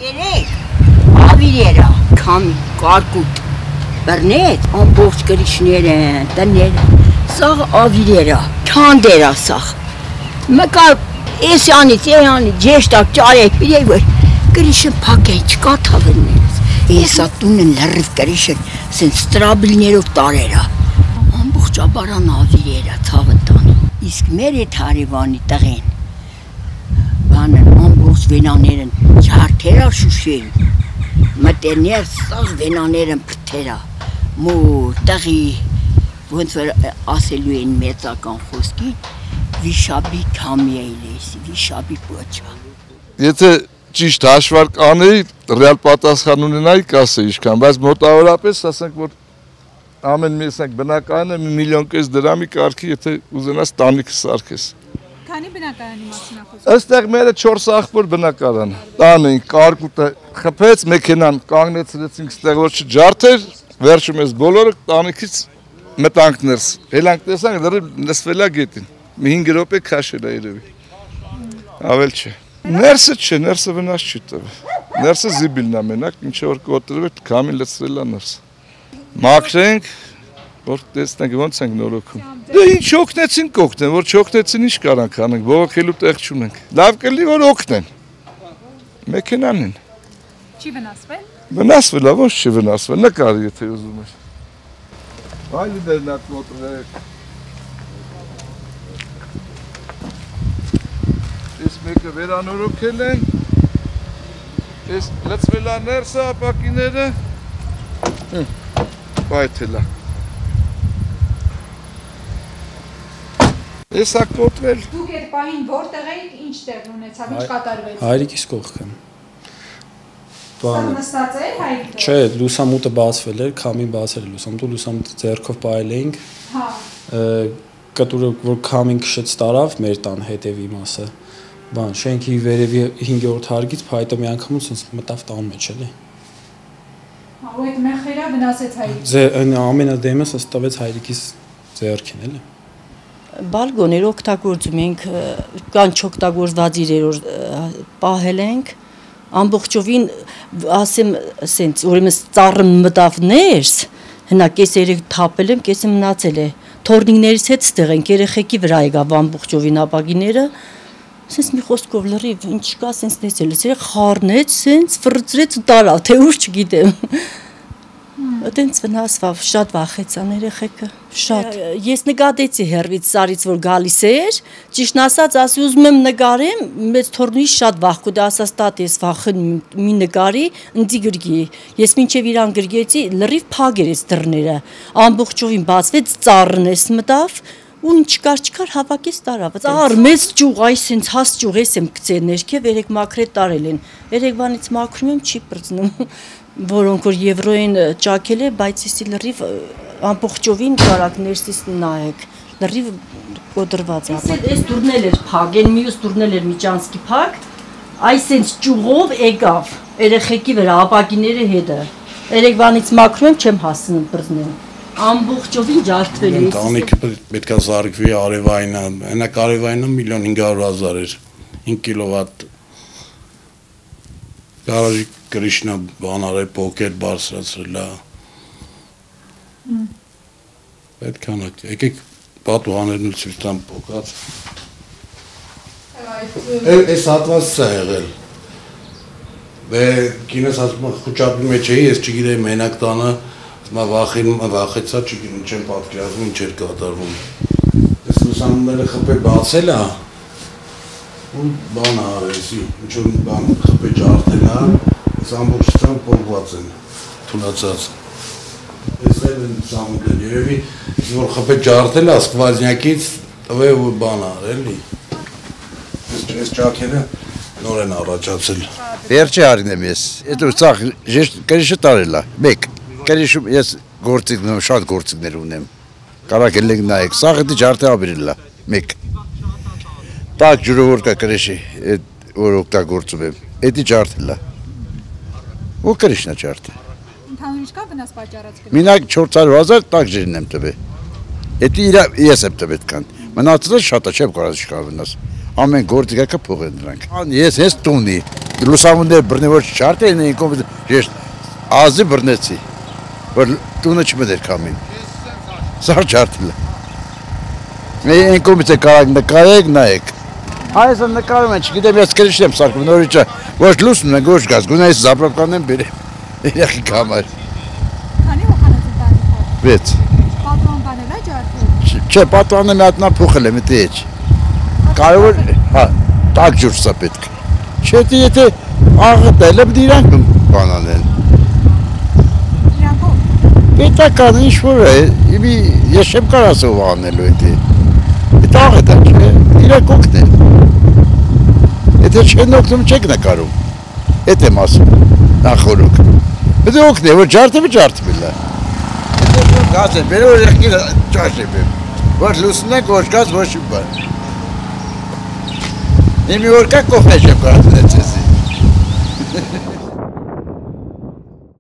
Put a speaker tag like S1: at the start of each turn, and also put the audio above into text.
S1: Երեք, ավիրերա, քամի, կարկուտ, բռնեց, ամբողջ կրիչներ են, տներ, սաղ ավիրերա, քանդերա սաղ, մկար էսյանից, ջեշտակ, ճարեք, բիրեի, որ կրիշը պակ են, չկա թավրներս, էսա տունն լրիվ կրիշը, սենց ստրաբիլներով տարերա, ամբողջ աբարան ավիրերա, թավը տան, իսկ մեր էտ հարևանի տղեն, բանն ամբողջ վենաներն ջարդերա շուշեն, մտերներ սաղ վենաներն պրթերա, մոր, տղի, ոնց որ ասելու են մեծական խոսքի, վիշաբի կամի էիլես, վիշաբի պոչա։
S2: Եթե ճիշտ հաշվարկ անեի, ռեալ պատասխան ունենայի կասեի իշքան, բայց մոտավորապես ասենք, որ ամեն մի բնակարանը 1,5 միլիոն դրամի կարգի, եթե ուզենաս տանիքը սարքես։
S3: Քանի բնակարանի մասին է խոսքը։
S2: Այստեղ մերը 4 աղբոր բնակարան, տան էին, կարկուտը խփեց, մեքենան կանգնեցրեցինք ստեղ որ չջարդեր, վերջում ես բոլորը տանիքից մտանք ներս, հելանք տեսանք լրիվ լսվել է գետին, մի 5 րոպե քաշել է երևի, ավել չէ։ Ներսը չէ, ներսը վնաս չի տվել, ներսը զիբիլն է մենակ, ինչ որ կոտրվել, քամին լցրել է ներսը։ Մաքրենք, որ տեսնենք ոնց ենք նորոգում։ Դե ինչ օգնեցին կօգնեն, որ չօգնեցին ինչ կարանք անենք, բողոքելու տեղ չունենք։ Լավ կլինի որ օգնեն։ Մեքենան են։
S3: Չի վնասվել։
S2: Վնասվել է, ոնց չի վնասվել, նկարի եթե ուզում ես։ Այլի դեռնակ մոտրեք։ Այս մեկը վերանորոգել են։ Այս լցվել է ներսը ապակիները։ Բայթել է։ Ես ա կոտվել։
S3: Դուք այդ պահին որտեղ էիք, ինչ տեղ ունեցավ, ինչ կատարվեց։
S4: Հայրիկիս կողքը։
S3: Սա նստած է հայրիկը։
S4: Չէ, լուսամուտը բացվել էր, քամին բացել էր լուսամուտը ձեռքով պահել էինք։
S3: Հա։
S4: Կտուրը որ քամին քշեց տարավ մեր տան հետևի մասը։ Բան, շենքի վերևի 5-րդ հարկից փայտը մի անգամ ուսից մտավ տան մեջ էլի։
S3: Հա, ու այդ մեխերա վնասեց հայրիկին։
S4: Ամենադեմս ըստ տվեց հայրիկիս ձեռքին էլի։
S5: Բալգոներ օգտագործում ենք, կան չօգտագործված իրերով պահել ենք, ամբողջովին ասեմ, սենց, ուրեմն ծառը մտավ ներս, հնա կեսերը թափել եմ, կեսը մնացել է, թորնիկներից հետ ստեղ ենք, երեխեքի վրա եկավ ամբողջովին ապագիները, սենց մի խոսքով լրիվ, ինչ կա սենց նեցել, խառնեց, սենց վրծրեց ու տարավ, թե ուր չգիտեմ։ Այդենց վնասվավ, շատ վախեցան երեխեքը, շատ։ Ես նկատեցի հեռվից սարից, որ գալիս էր, ճիշտն ասած, ասի ուզում եմ նկարեմ, մեծ թորնուից շատ վախկուտ, ասաց տատ ես վախն մի նկարի, ընձի գրգի։ Ես մինչև իրան գրգեցի, լրիվ փակ էր այս դռները, ամբողջովին բացվեց, ծառն էս մտավ, ու չկար հավաքեց տարավ։ Ծառ մեծ ճյուղ, այս սենց հաս ճյուղ ես եմ գցել ներքև, երեք մաքրետ տարել են։ Երեկվանից մաքրում եմ, չի պրծնում։ Որոնք որ եվրոյին ճակել է, բայց իսի լրիվ ամբողջովին կարակ ներսից նայեք, լրիվ կոտրված է։ Այս դուրնել էր փակ, այն մյուս դուրնել էր միջանցքի փակ, այս սենց ճյուղով եկավ, երեխեքի վրա ապակիները հետը։ Երեկվանից մաքրում եմ, չեմ հասնում պրծնեմ։ Ամբողջովին ջարդվել է։
S6: Տանիքը պետք է զարգվի արևայինը, հենակ արևայինը 1,500,000 էր, 5 կիլովատ գարաժի կրիշնա բան արել, փոքր բարձրացրել է։ Պետք է նայեք, եկեք պատուհաններն ու ցույց տամ փոքած։ Այս հատվածը է եղել։ Դե կինս ասում խոճապի մեջ էի, ես չգիտեի մենակ տանը, վախեցա, չեմ պատկերացնում ինչ էր կատարվում։ Այս լուսամուտները խփե բացել է, ու բան արեցի, ինչ որ բան խփե ջարդել է, այս ամբողջությամբ փոխված են, թուլացած։ Այս էլ են լուսամուտները, երևի որ խփե ջարդել է, սկվազնյակից տվե ու բան արել։ Այս ճաքերը նոր են առաջացել։
S7: Վերջի արին եմ ես, հետո ծախ կրիշը տարել է, մեկ, կրիշում ես շատ գործիքներ ունեմ, կարակ էլ ենք նայեք, սաղետի ջարդը աբիրել է, մեկ, տակ ջուրը որ կա կրիշի, որ օգտագործում եմ, էդի ջարդել է, ու կրիշն է ջարդը։
S3: Ընդհանուր ինչ կա վնաս պատճառած կրիշ։
S7: Մինակ 400,000 տակ ջրին եմ տվել, էդի ես եմ տվել կան, մնացել շատ է չեմ կարած չկա վնաս, ամեն գործիքակը փող են դրանք։ Ես տունի, լուսամունները բռնի որ չարթեն են կոմ ես ազի բռնեցի որ տունը չմտեր կամին սա չարթել Մենք կոմից է կարակ նկարեք, նայեք Այս նկարում են, չգիտեմ ես կրիշտ եմ սարկում, նորիչը ոչ լուսնում են, ոչ գազ, գունայիս զապրապկանն եմ բերեմ երեխիք համար
S3: Քանի հոխանած ընտանիքով
S7: 6
S3: Պատուան բանել է ջարդել
S7: Չէ, պատուանը մի հատնա փոխել եմ, էտի էջ Կարևոր, հա, տակ ջուր սա պետք Չէ, եթե աղտել եմ դիրանք բանանեն
S3: Իրանք ով
S7: Պետական ինչ-որ է, ես չեմ կար ասով անելու էտի Էտ աղտ է, չէ, իրանք օգնեն Եթե չեն օգնում չեք նկարում Էտ եմ ասում, նախորոք Պետք օգնե, որ ջարդել է Եթե գազ է, բեր որ եղկին ճաշեմ եմ Որ լուսն եք, ոչ գազ, ոչ իմ բան Իմի որ կա կոֆե չեմ կարածնեց էսի